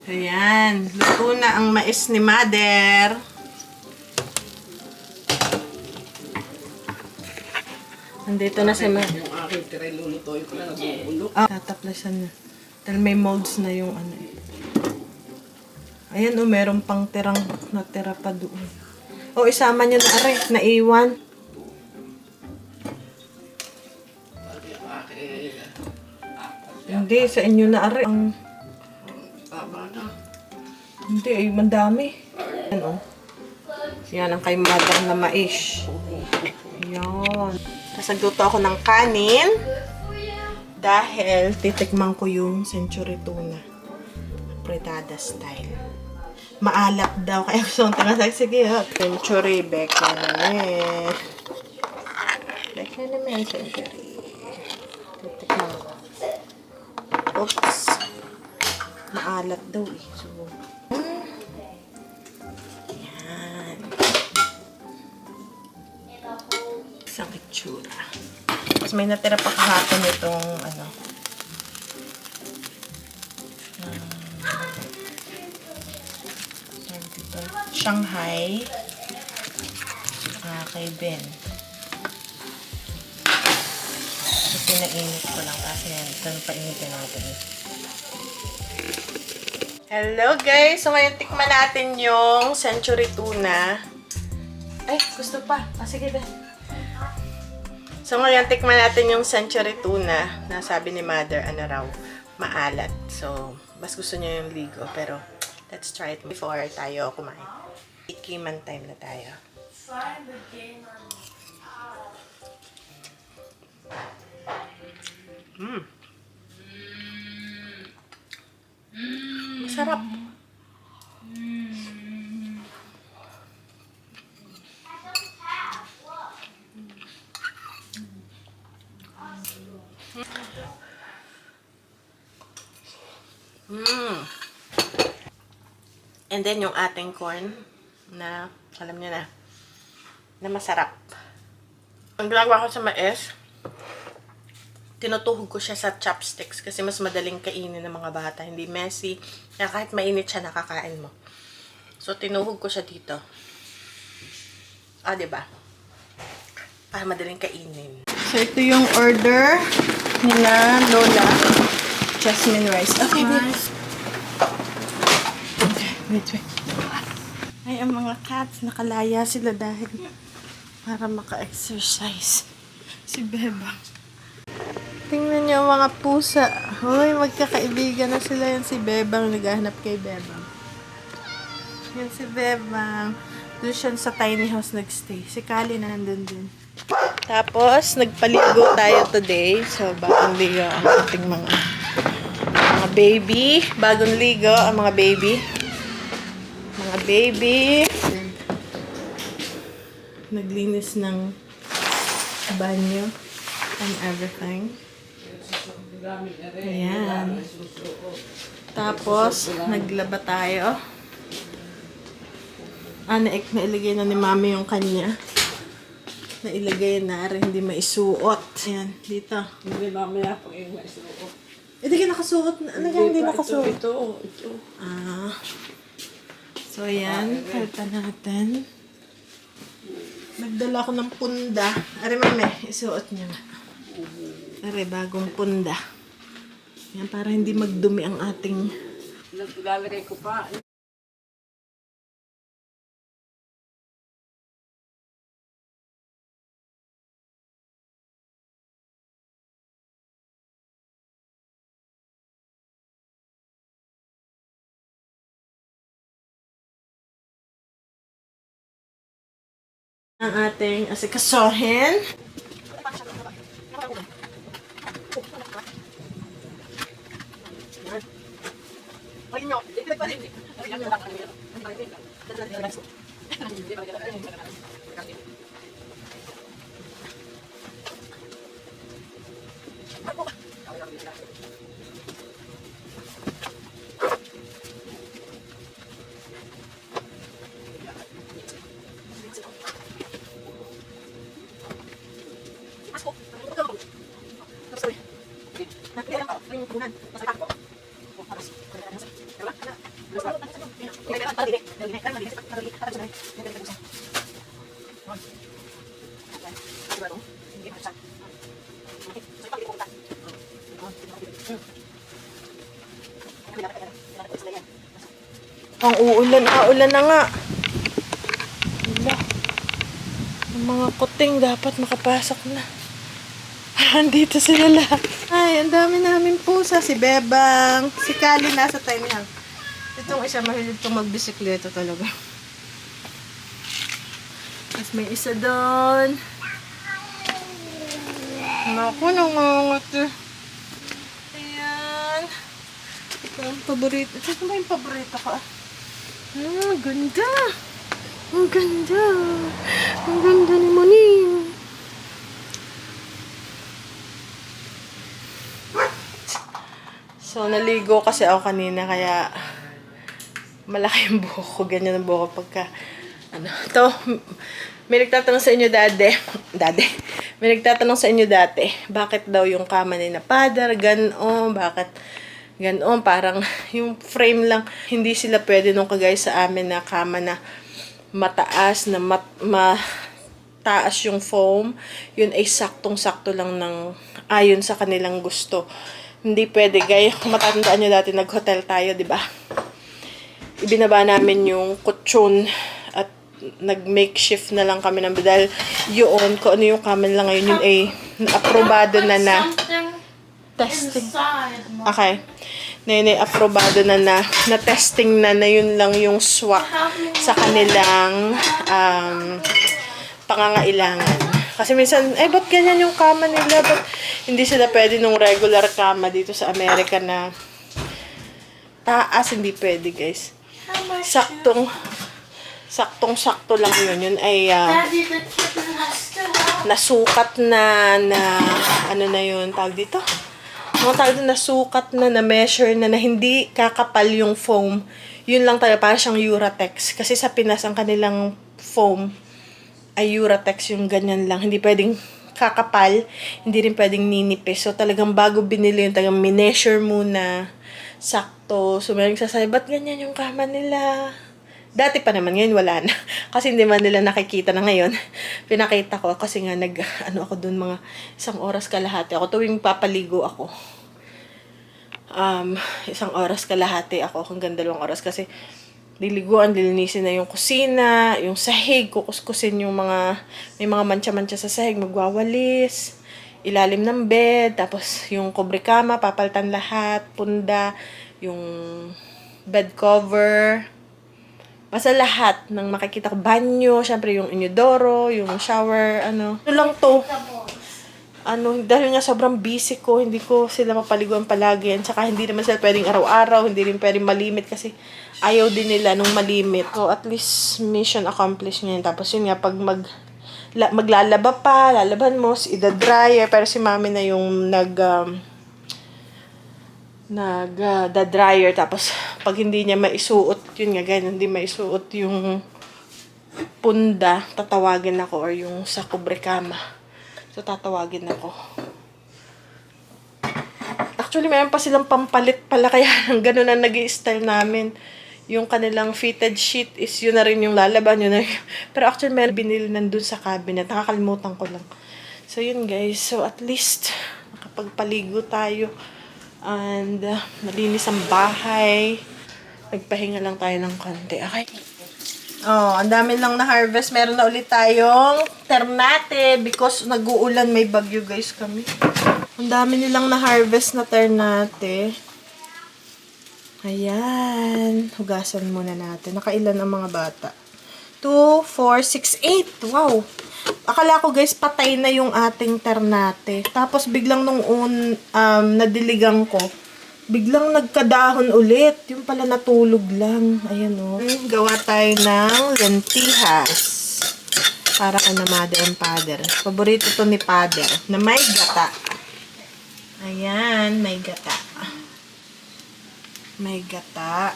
Ayan, luto na ang mais ni Mother. Nandito na si Mother. Yung aking tiray lulutuin ko na nabubulok. Tataplasan na. Dahil may molds na yung ano eh. Ayan o, meron pang tirang natira pa doon. O, isama nyo na are, naiwan. Hindi, sa inyo na are. Ang... Tama na. Hindi, ay mandami. Ayan o. Yan ang kay Mother na mais. Ayan. Tapos nagluto ako ng kanin. Dahil titikman ko yung century tuna. Fritada style. Maalat daw. Kaya gusto kong tingasay. Sige ha. Century, beke naman. Beke naman, century. Titikman ko. Oops. Maalat daw eh. So, yan. Isang itsura. Tapos may natira pa kahapon itong ano. Shanghai. Kay Ben. So, pinainit ko lang kasi yan. Ito na painitin natin. Hello guys! So ngayon tikman natin yung century tuna. Ay, gusto pa. Sige Ben. So ngayon tikman natin yung century tuna na sabi ni Mother, ano raw, maalat. So, mas gusto niya yung ligo. Pero, let's try it before tayo kumain. Ikiman time na tayo. Masarap. And then yung ating corn na, alam niyo na masarap. Ang ginagawa ko sa mais, tinutuhog ko siya sa chopsticks kasi mas madaling kainin ng mga bata. Hindi messy. Kaya kahit mainit siya, nakakain mo. So, tinuhog ko siya dito. Diba? Para madaling kainin. So, ito yung order nila Lola. Jasmine rice. Okay, babe. Wait. Ay, ang mga cats, nakalaya sila dahil para maka-exercise. Si Beba. Tingnan niyo mga pusa. Hoy, magkakaibigan na sila. Yan si Bebang. Naghahanap kay Bebang. Yan si Bebang. Doon siya sa tiny house nagstay. Si Kali na nandun din. Tapos, nagpaligo tayo today. So, bagong ligo ang ating mga baby. Bagong ligo ang mga baby. Mga baby. Naglinis ng banyo and everything. Ayan. Tapos, naglaba tayo. Nailagay na ni Mami yung kanya. Nailagay na rin, hindi maisuot. Ayan, dito. Hindi mamaya pag yung maisuot. Hindi ka nakasuot. Ano yan, hindi nakasuot? Ito. So, ayan. Palitan natin. Nagdala ko ng punda. Are, Mami, isuot niya nga. Are, bagong punda. Yan, para hindi magdumi ang ating... Lalagay ko pa. ang ating asikasohin. Ang uulan na nga. Wala. Ang mga kuting dapat makapasok na. Andito sila lahat. Ay, ang dami namin pusa. Si Bebang, si Kali nasa tiny house. Itong isa mahilig itong magbisikleta talaga. Tapos may isa doon. Naku, nangangat. Ayan. Ito ang paborito. Ito ba yung paborito ko? Ah, ganda. Ang ganda. Ang ganda ni Moning. So, naligo kasi ako kanina kaya malaki yung buhok ko. Ganyan ang buhok ko pagka to, may nagtatanong sa inyo may nagtatanong sa inyo dati, bakit daw yung kama ni na father, ganon, bakit ganon, parang yung frame lang, hindi sila pwede nung kagaya sa amin na kama na mataas, na mataas yung foam, yun ay saktong-sakto lang ng ayon sa kanilang gusto. Hindi pwede, gaya, kung matatandaan nyo dati, nag-hotel tayo, di ba? Ibinaba namin yung kutsyon at nag-makeshift na lang kami ng dahil yun, kung ano yung kama nila ngayon, yun ay aprobado na testing. Okay. Na aprobado na testing na yun lang yung swak sa kanilang pangangailangan. Kasi minsan, ba't ganyan yung kama nila? Ba't hindi sila pwede nung regular kama dito sa Amerika na taas? Hindi pwede, guys. Saktong-sakto lang yun. Yun ay nasukat na ano na yun, tawag dito? Mga tawag dito, nasukat na measure na hindi kakapal yung foam. Yun lang talaga, parang siyang Uratex. Kasi sa Pinas, ang kanilang foam ay Uratex, yung ganyan lang. Hindi pwedeng kakapal, hindi rin pwedeng ninipis. So, talagang bago binili yung talagang mineasure muna, sakto. So, may nagsasabi, ba't ganyan yung kama nila? Dati pa naman, ngayon wala na. Kasi hindi man nila nakikita na ngayon. Pinakita ko kasi nga ako dun mga 1 oras kalahati. Ako tuwing papaligo ako. 1 oras kalahati ako hanggang 2 oras kasi liliguan, lilinisin na yung kusina, yung sahig, kukuskusin yung may mga mancha-mancha sa sahig, magwawalis, ilalim ng bed, tapos yung kubre-kama, papalitan lahat, punda, yung bed cover, basta lahat ng makikita ko, banyo, syempre yung inodoro, yung shower, Ito lang to. Dahil nga sobrang busy ko, hindi ko sila mapaliguan palagi, at saka hindi naman sila pwedeng araw-araw, hindi rin pwedeng malimit kasi ayaw din nila nung malimit. So, at least mission accomplished ngayon. Tapos yun nga, pag maglalaba pa, lalaban mo, ida-dryer, pero si mami na yung da-dryer. Tapos, pag hindi niya maisuot, yun nga, ganyan, hindi maisuot yung punda, tatawagin ako, or yung sa kubre-kama. So, tatawagin ako. Actually, mayroon pa silang pampalit pala, kaya ganun na nag-i-style namin. Yung kanilang fitted sheet is yun na rin yung lalaban, yun na rin. Pero actually, meron binili nandun sa cabinet. Nakakalimutan ko lang. So, yun guys. So, at least, nakapagpaligo tayo. And, nalinis ang bahay. Nagpahinga lang tayo ng konti. Okay? Oh, ang dami lang na-harvest. Meron na ulit tayong ternate because nag-uulan, may bagyo guys kami. Ang dami nilang na-harvest na ternate. Ayan. Hugasan muna natin. Nakailan ang mga bata? 2, 4, 6, 8. Wow! Akala ko guys, patay na yung ating ternate. Tapos biglang nung nadiligang ko, biglang nagkadahon ulit. Yung pala natulog lang. Ayan o. Gawa tayo ng lentihas. Para kay na mother and father. Paborito to ni father. Na may gata. Ayan, may gata. May gata.